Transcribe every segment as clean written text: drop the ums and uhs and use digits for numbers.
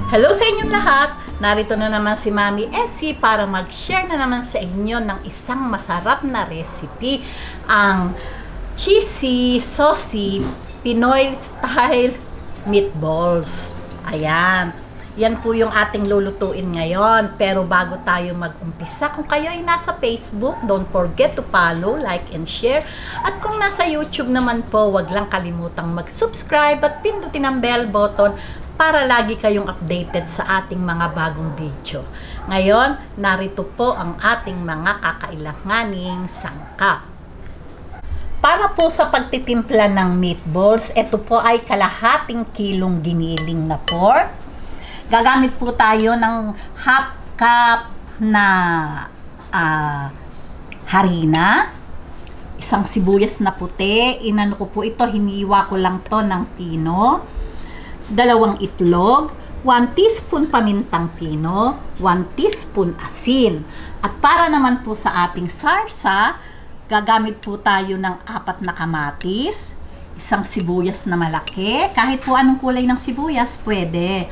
Hello sa inyong lahat! Narito na naman si Mami Essie para mag-share na naman sa inyo ng isang masarap na recipe, ang cheesy, saucy, Pinoy style meatballs. Ayan. Yan po yung ating lulutuin ngayon. Pero bago tayo mag-umpisa, kung kayo ay nasa Facebook, don't forget to follow, like, and share. At kung nasa YouTube naman po, wag lang kalimutang mag-subscribe at pindutin ang bell button para lagi kayong updated sa ating mga bagong video. Ngayon, narito po ang ating mga kakailanganing sangkap. Para po sa pagtitimpla ng meatballs, ito po ay kalahating kilong giniling na pork. Gagamit po tayo ng half cup na harina, isang sibuyas na puti, inano ko po ito, hiniwa ko lang to ng pino, 2 itlog, 1 teaspoon pamintang pino, 1 teaspoon asin. At para naman po sa ating sarsa, gagamit po tayo ng 4 na kamatis, isang sibuyas na malaki, kahit po anong kulay ng sibuyas, pwede.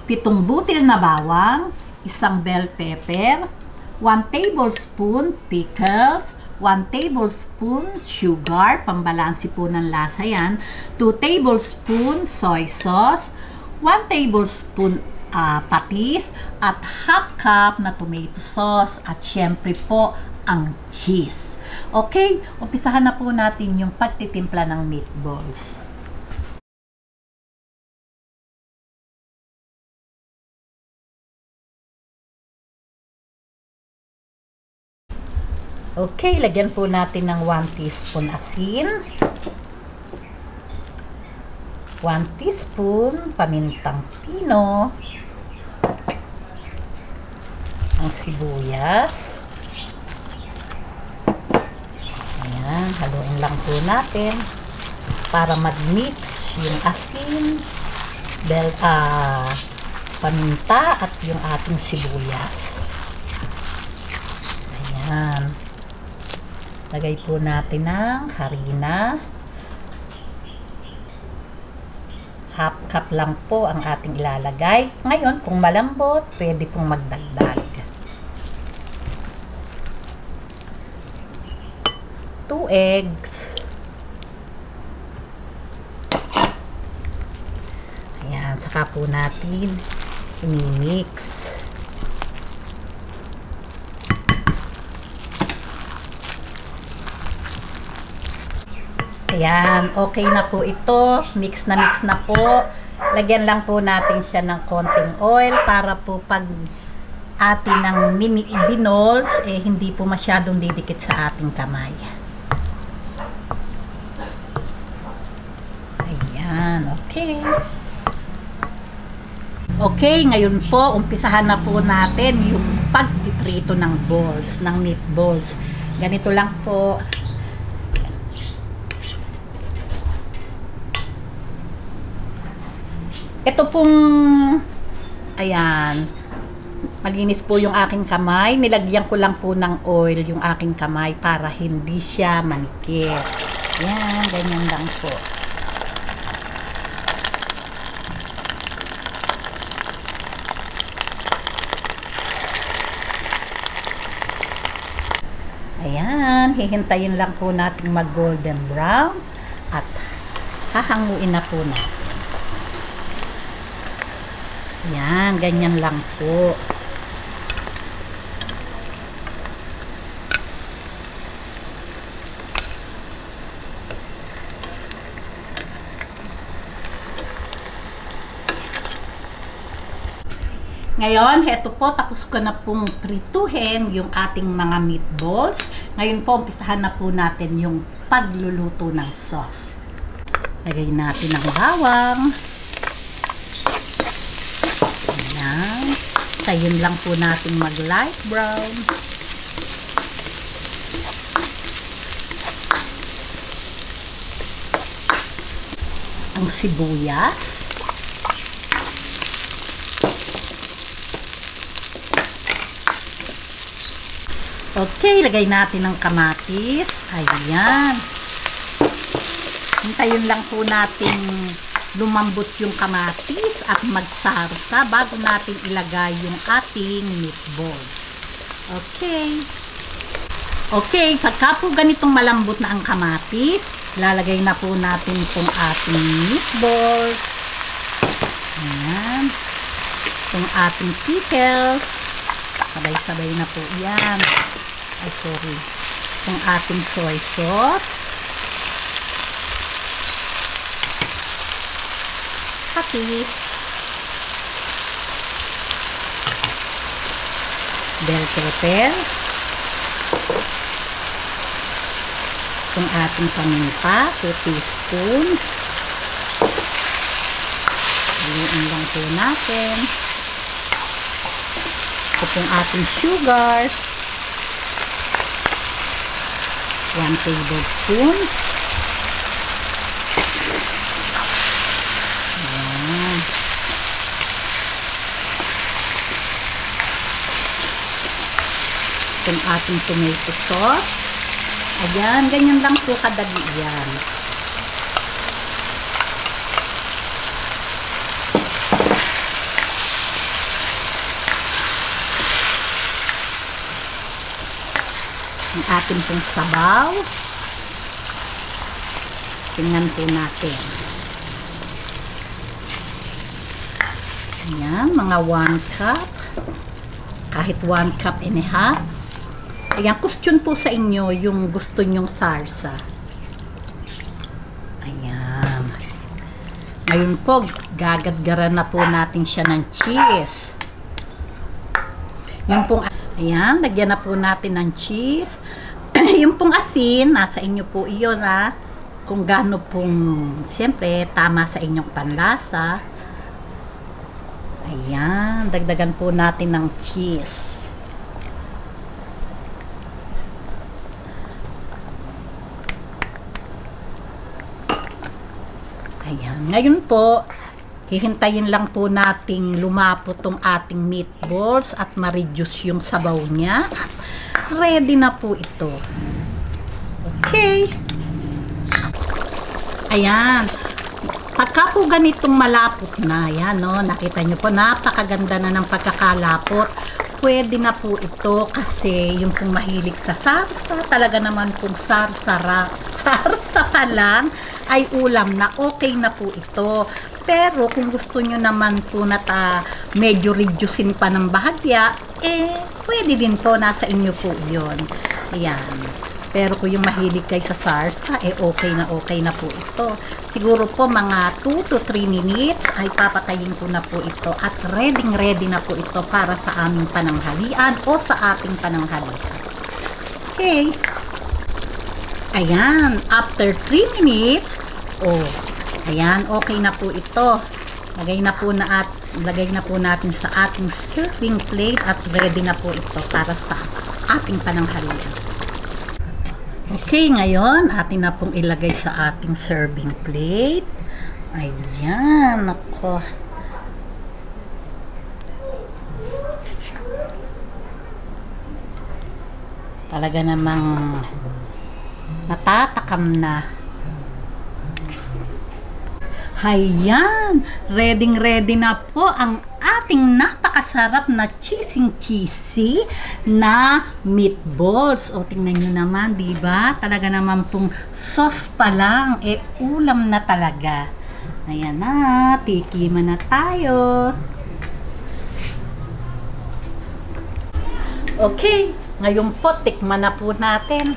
7 butil na bawang, isang bell pepper, 1 tablespoon pickles, 1 tablespoon sugar, pambalansi po ng lasa yan, 2 tablespoon soy sauce, 1 tablespoon patis, at half cup na tomato sauce, at syempre po ang cheese. Okay, umpisahan na po natin yung pagtitimpla ng meatballs. Okay, lagyan po natin ng 1 teaspoon asin, 1 teaspoon pamintang pino, ang sibuyas. Ayan, haluin lang po natin para mag-mix yung asin, paminta at yung ating sibuyas. Ayan. Lagay po natin ng harina. Half cup lang po ang ating ilalagay. Ngayon, kung malambot, pwede pong magdagdag. 2 eggs. Ayan, saka po natin i-mix. Ayan, okay na po ito. Mix na po. Lagyan lang po natin siya ng konting oil para po pag atin ng meatballs, hindi po masyadong didikit sa ating kamay. Ayan, okay. Okay, ngayon po, umpisahan na po natin yung pagpiprito ng balls, ng meatballs. Ganito lang po. Ito pong, ayan, malinis po yung aking kamay. Nilagyan ko lang po ng oil yung aking kamay para hindi siya manikit. Ayan, ganyan lang po. Ayan, hihintayin lang po natin mag golden brown at hahanguin na po natin. Yan, ganyan lang po. Ngayon, heto po, tapos ko na pong prituhin yung ating mga meatballs. Ngayon po, umpisahan na po natin yung pagluluto ng sauce. Lagay natin ang bawang. Tayin lang po natin mag light brown. Ang sibuyas. Okay, lagay natin ang kamatis. Ayan. Hintayin lang po natin lumambot yung kamatis at magsarsa bago natin ilagay yung ating meatballs. Okay. Okay, pagka po ganitong malambot na ang kamatis, lalagay na po natin itong ating meatballs. Ayan. Itong ating pickles. Sabay-sabay na po yan. Ay, sorry. Itong ating soy sauce. Patis. Bell pepper. Itong ating paminta, 2 teaspoons. Haluin lang po natin. Ito pong ating sugar. 1 tablespoon. Ayan. Itong ating tomato sauce. Ayan, ganyan lang po kadali yan. Ang ating pong sabaw. Tingnan po natin. Ayan, mga 1 cup. Kahit 1 cup and a half. Ayan, question po sa inyo yung gusto nyong sarsa. Ayan. Ngayon po, gagadgaran na po natin siya ng cheese. Yung pong, ayan, lagyan na po natin ng cheese. Yung pong asin, nasa inyo po iyon ha. Kung gaano pong, siyempre, tama sa inyong panlasa. Ayan, dagdagan po natin ng cheese. Ayan. Ngayon po, hihintayin lang po nating lumapot tong ating meatballs at ma-reduce yung sabaw niya. Ready na po ito. Okay. Ayan. Pagka po ganitong malapot na, ayan, no, nakita nyo po, napakaganda na ng pagkakalapot. Pwede na po ito kasi yung pong mahilig sa sarsa, talaga naman pong sarsa pa lang, ay ulam na, okay na po ito. Pero kung gusto nyo naman po na medyo reducein pa ng bahagya, pwede din po, nasa inyo po yun. Ayan. Pero kung yung mahilig kayo sa sarsa, okay na po ito. Siguro po mga 2 to 3 minutes ay papatayin ko na po ito at ready na po ito para sa aming pananghalian o sa ating pananghalian. Okay. Ayan, after 3 minutes, ayan, okay na po ito. Lagay na po natin sa ating serving plate at ready na po ito para sa ating pananghalian. Okay, ngayon, atin na pong ilagay sa ating serving plate. Ayan, ako. Talaga namang natatakam na. Ayan, ready na po ang ating napakasarap na cheesy na meatballs. O, tingnan nyo naman, diba? Talaga naman pong sauce pa lang, ulam na talaga. Ayan na, tikiman na tayo. Okay, ngayon po, tikman na po natin.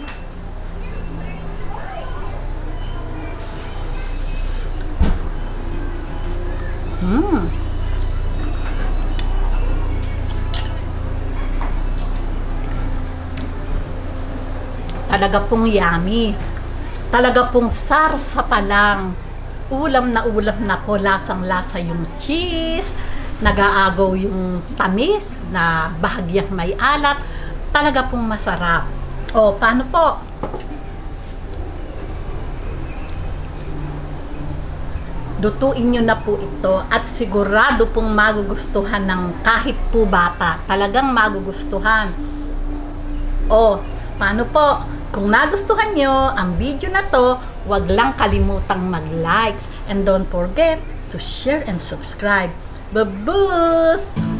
Talaga pong yummy. Talaga pong sarsa pa lang. Ulam na po, lasang-lasa yung cheese, nag-aagaw yung tamis na bahagyang may alat. Talaga pong masarap. O, paano po? Lutuin nyo na po ito at sigurado pong magugustuhan ng kahit po bata. Talagang magugustuhan. O, paano po? Kung nagustuhan nyo ang video na to, huwag lang kalimutang mag-likes and don't forget to share and subscribe. Babus!